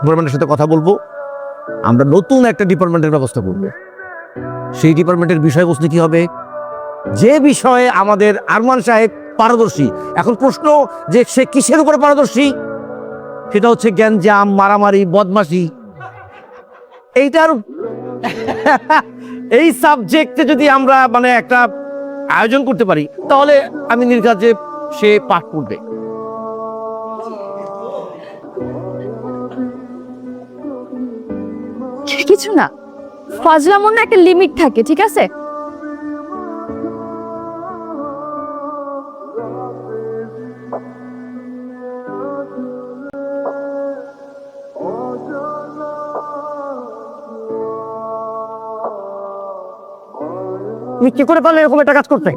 ডিপার্টমেন্টের সাথে কথা বলবো, আমরা নতুন একটা ডিপার্টমেন্টের ব্যবস্থা করবো। সেই ডিপার্টমেন্টের বিষয়বস্তু কি হবে? যে বিষয়ে আমাদের আরমান সাহেব পারদর্শী। এখন প্রশ্ন যে সে কিসের উপরে পারদর্শী, সেটা হচ্ছে গ্যাঞ্জাম, মারামারি, বদমাশি। এইটার এই সাবজেক্টে যদি আমরা মানে একটা আয়োজন করতে পারি, তাহলে আমি নির্ঘাত যে সে পাঠ করবে। কিছু না, ফাজলামোর না একটা লিমিট থাকে, ঠিক আছে? তুমি কি করে পারলে এরকম একটা কাজ করতে?